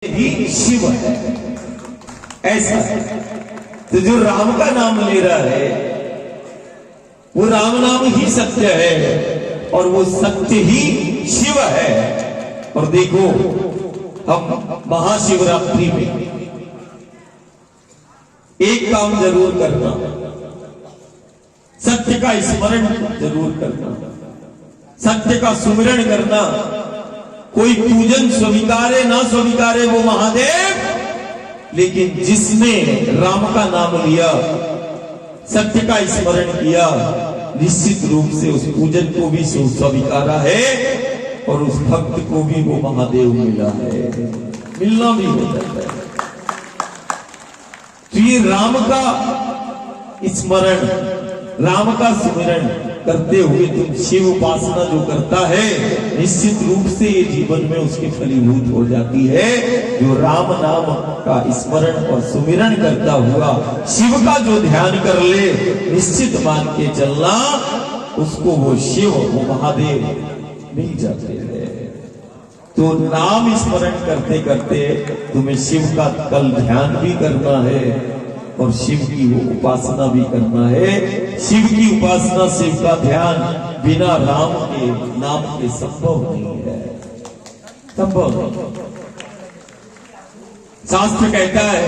ही शिव है, ऐसा है। तो जो राम का नाम ले रहा है वो राम नाम ही सत्य है और वो सत्य ही शिव है। और देखो हम महाशिवरात्रि में एक काम जरूर करना, सत्य का स्मरण जरूर करना, सत्य का सुमिरण करना। कोई पूजन स्वीकारे ना स्वीकारे वो महादेव, लेकिन जिसने राम का नाम लिया, सत्य का स्मरण किया, निश्चित रूप से उस पूजन को भी स्वीकारा है और उस भक्त को भी वो महादेव मिला है, मिलना भी हो जाता है। तो ये राम का स्मरण, राम का सुमिरण करते हुए तुम शिव उपासना जो करता है, निश्चित रूप से ये जीवन में उसकी फलीभूत हो जाती है। जो राम नाम का स्मरण और सुमिरण करता हुआ शिव का जो ध्यान कर ले, निश्चित मान के चलना उसको वो शिव, वो महादेव मिल जाते हैं। तो नाम स्मरण करते करते तुम्हें शिव का कल ध्यान भी करना है और शिव की वो उपासना भी करना है। शिव की उपासना, शिव का ध्यान बिना राम के नाम के संभव नहीं है, संभव नहीं। शास्त्र कहता है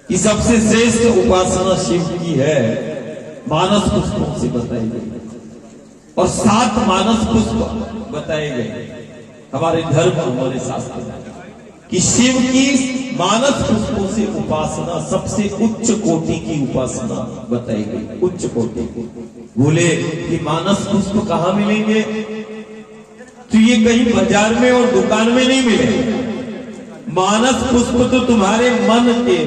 कि सबसे श्रेष्ठ उपासना शिव की है, मानस पुष्पों से बताई गई और 7 मानस पुष्प बताए गए हमारे धर्म, हमारे शास्त्र में कि शिव की मानस पुष्पों से उपासना सबसे उच्च कोटि की उपासना बताई गई, उच्च कोटि। बोले कि मानस पुष्प कहां मिलेंगे? तो ये कहीं बाजार में और दुकान में नहीं मिले। मानस पुष्प तो तुम्हारे मन के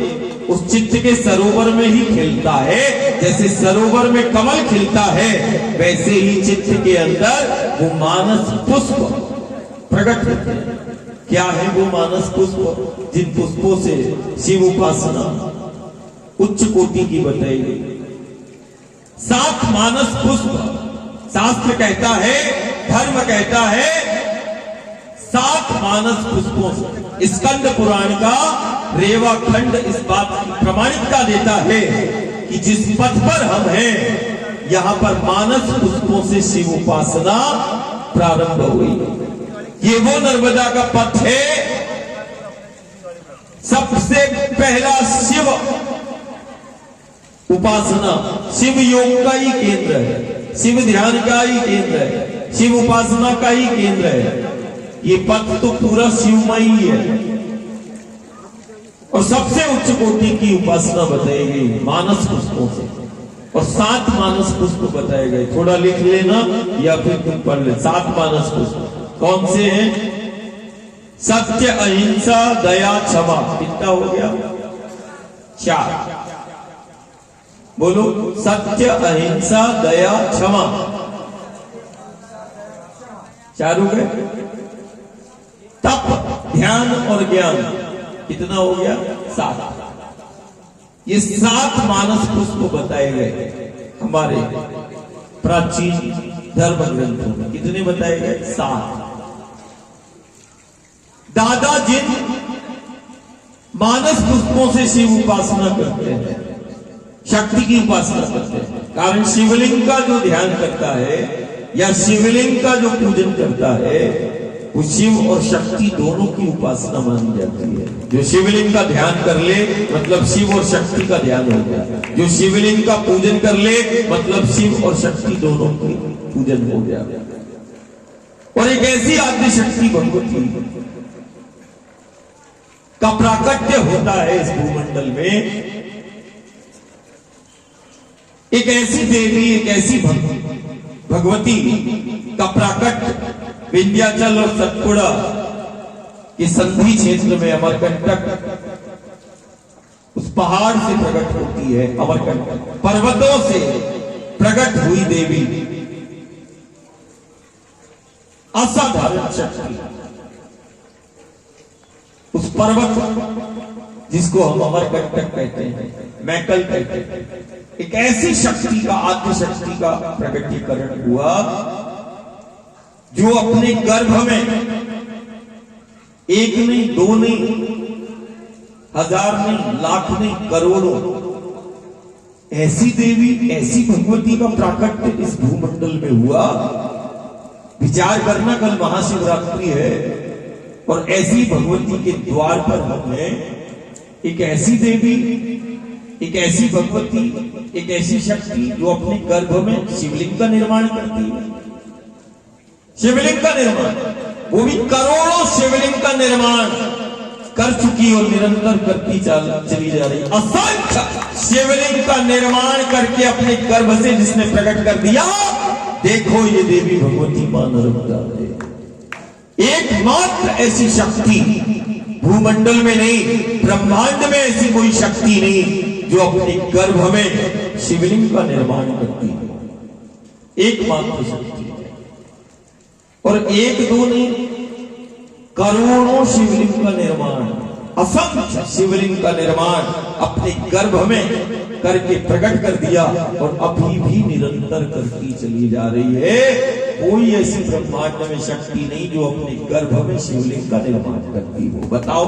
उस चित्त के सरोवर में ही खिलता है। जैसे सरोवर में कमल खिलता है, वैसे ही चित्त के अंदर वो मानस पुष्प प्रकट होते हैं। क्या है वो मानस पुष्प? जिन पुष्पों से शिव उपासना उच्च कोटि की बताई गई। 7 मानस पुष्प शास्त्र कहता है, धर्म कहता है 7 मानस पुष्पों से। स्कंद पुराण का रेवा खंड इस बात की प्रमाणिकता देता है कि जिस पथ पर हम हैं, यहां पर मानस पुष्पों से शिव उपासना प्रारंभ हुई। ये वो नर्मदा का पथ है, सबसे पहला शिव उपासना, शिव योग का ही केंद्र है, शिव ध्यान का ही केंद्र है, शिव उपासना का ही केंद्र है। ये पथ तो पूरा शिवमयी है और सबसे उच्च कोटि की उपासना बताई गई मानस पुष्पों से। और 7 मानस पुष्प बताए गए, थोड़ा लिख लेना या फिर तुम पढ़ ले। 7 मानस पुष्प कौन से हैं? सत्य, अहिंसा, दया, क्षमा। कितना हो गया? 4। बोलो, सत्य, अहिंसा, दया, क्षमा। 4 हो गए। तप, ध्यान और ज्ञान कितना हो गया? 7। ये 7 मानस पुष्प बताए गए हमारे प्राचीन धर्म ग्रंथों में। कितने बताए गए? 7। दादा जिन मानस पुष्पों से शिव उपासना करते हैं, शक्ति की उपासना करते हैं, कारण शिवलिंग का जो ध्यान करता है या शिवलिंग का जो पूजन करता है, वो शिव और शक्ति दोनों की उपासना मानी जाती है। जो शिवलिंग का ध्यान कर ले मतलब शिव और शक्ति का ध्यान हो गया। जो शिवलिंग का पूजन कर ले मतलब शिव और शक्ति दोनों की पूजन हो गया। और एक ऐसी आद्य शक्ति भगवती का प्राकट्य होता है इस भूमंडल में, एक ऐसी देवी, एक ऐसी भगवती का प्राकट्य विंध्याचल और सतपुड़ा के संधि क्षेत्र में अमरकंटक उस पहाड़ से प्रकट होती है। अमरकंटक पर्वतों से प्रकट हुई देवी, असाधारण शक्ति। उस पर्वत जिसको हम अमरकंटक कहते हैं, मैकल कहते हैं, एक ऐसी शक्ति का, आद्य शक्ति का प्रकटीकरण हुआ जो अपने गर्भ में एक नहीं, दो नहीं, हजार नहीं, लाख नहीं, करोड़ों ऐसी देवी, ऐसी भगवती का प्राकट्य इस भूमंडल में हुआ। विचार करना, कल महाशिवरात्रि है और ऐसी भगवती के द्वार पर हमने एक ऐसी देवी, एक ऐसी भगवती, एक ऐसी शक्ति जो अपने गर्भ में शिवलिंग का निर्माण करती है। शिवलिंग का निर्माण, वो भी करोड़ों शिवलिंग का निर्माण कर चुकी और निरंतर करती चली जा रही। असंख्य शिवलिंग का निर्माण करके अपने गर्भ से जिसने प्रकट कर दिया, देखो ये देवी भगवती मां नर्मदा है। एकमात्र ऐसी शक्ति भूमंडल में नहीं, ब्रह्मांड में ऐसी कोई शक्ति नहीं जो अपने गर्भ में शिवलिंग का निर्माण करती है। एकमात्र शक्ति है। और एक दो नहीं, करोड़ों शिवलिंग का निर्माण, असंख्य शिवलिंग का निर्माण अपने गर्भ में करके प्रकट कर दिया और अभी भी निरंतर करती चली जा रही है। कोई ऐसी ब्रह्मांड में शक्ति नहीं जो अपने गर्भ में शिवलिंग का निर्माण करती हो। बताओ,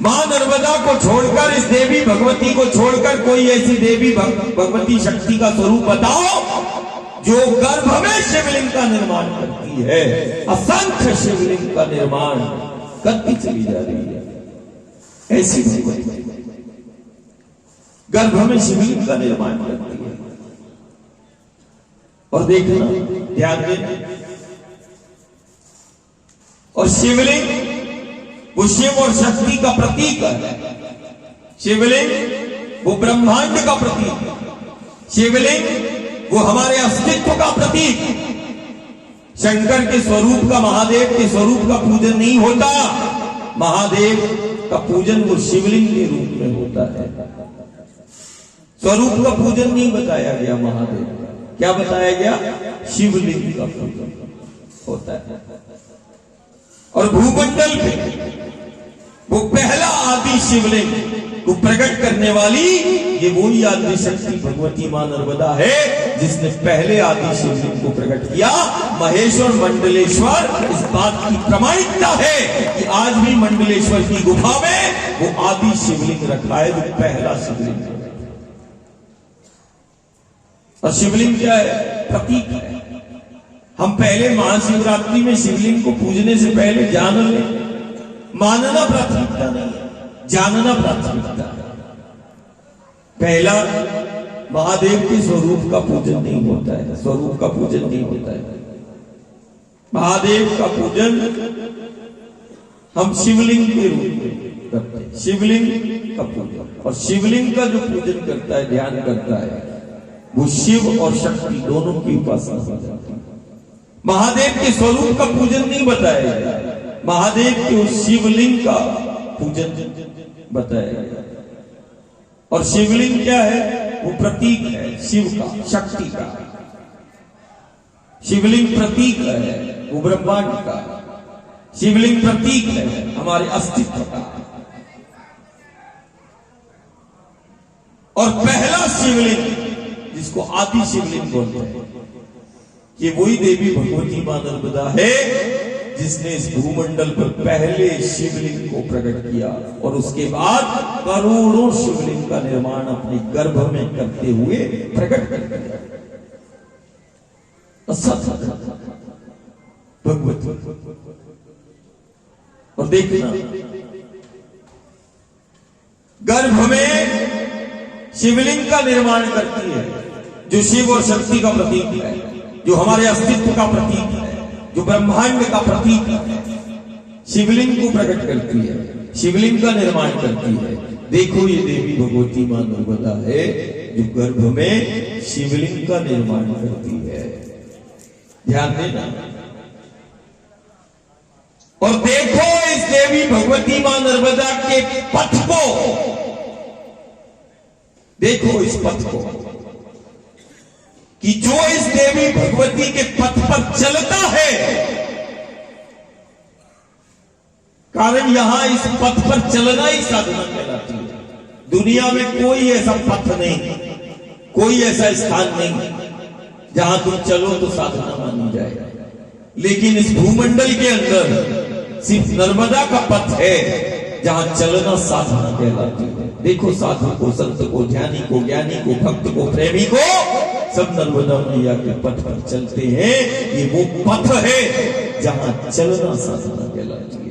मां नर्मदा को छोड़कर, इस देवी भगवती को छोड़कर कोई ऐसी देवी भगवती शक्ति का स्वरूप बताओ जो गर्भ में शिवलिंग का निर्माण करती है। असंख्य शिवलिंग का निर्माण करती चली जा रही है। ऐसी भगवती गर्भ में शिवलिंग का निर्माण करती है। और देखना, ध्यान देना, और शिवलिंग वो शिव और शक्ति का प्रतीक है। शिवलिंग वो ब्रह्मांड का प्रतीक है। शिवलिंग वो हमारे अस्तित्व का प्रतीक। शंकर के स्वरूप का, महादेव के स्वरूप का पूजन नहीं होता। महादेव का पूजन वो शिवलिंग के रूप में होता है। स्वरूप का पूजन नहीं बताया गया महादेव का, क्या बताया गया? शिवलिंग का पूजन होता है। और भूमंडल में वो पहला आदि शिवलिंग को प्रकट करने वाली ये वही आदि शक्ति भगवती मां नर्मदा है जिसने पहले आदि शिवलिंग को प्रकट किया। महेश्वर मंडलेश्वर इस बात की प्रमाणिकता है कि आज भी मंडलेश्वर की गुफा में वो आदि शिवलिंग रखा है, जो पहला शिवलिंग है। और शिवलिंग क्या है? प्रतीक है। हम पहले महाशिवरात्रि में शिवलिंग को पूजने से पहले जान लें। मानना प्राथमिकता नहीं है, जानना प्राथमिकता है। पहला महादेव के स्वरूप का पूजन नहीं होता है, स्वरूप का पूजन नहीं होता है। महादेव का पूजन हम शिवलिंग के रूप में करते हैं। शिवलिंग का पूजन, और शिवलिंग का जो पूजन करता है, ध्यान करता है, वो शिव और शक्ति दोनों की उपासना हो जाती है। महादेव के स्वरूप का पूजन नहीं बताया गया, महादेव के उस शिवलिंग का पूजन बताया गया। और शिवलिंग क्या है? वो प्रतीक है शिव का, शक्ति का। शिवलिंग प्रतीक है वो ब्रह्मांड का। शिवलिंग प्रतीक है हमारे अस्तित्व का। और पहला शिवलिंग जिसको आदि शिवलिंग बोलते हैं, ये वही देवी भगवती मां नर्मदा है जिसने इस भूमंडल पर पहले शिवलिंग को प्रकट किया और उसके बाद करोड़ों शिवलिंग का निर्माण अपने गर्भ में करते हुए प्रकट कर दिया। भगवती। और देखना, गर्भ में शिवलिंग का निर्माण करती है जो शिव और शक्ति का प्रतीक है, जो हमारे अस्तित्व का प्रतीक है, जो ब्रह्मांड का प्रतीक है। शिवलिंग को प्रकट करती है, शिवलिंग का निर्माण करती है। देखो, ये देवी भगवती मां नर्मदा है जो गर्भ में शिवलिंग का निर्माण करती है। ध्यान देना। और देखो इस देवी भगवती मां नर्मदा के पथ को, देखो इस पथ को कि जो इस देवी भगवती के पथ पर चलता है, कारण यहां इस पथ पर चलना ही साधना कहलाती है। दुनिया में कोई ऐसा पथ नहीं, कोई ऐसा स्थान नहीं जहां तुम चलो तो साधना मानी जाए। लेकिन इस भूमंडल के अंदर सिर्फ नर्मदा का पथ है जहां चलना साधना कहलाती है। देखो साधु को, संत को, ध्यानी को, ज्ञानी को, भक्त को, प्रेमी को, सब नर्मदा मैया के पथ पर चलते हैं। ये वो पथ है जहां चलना साधना कहलाती है।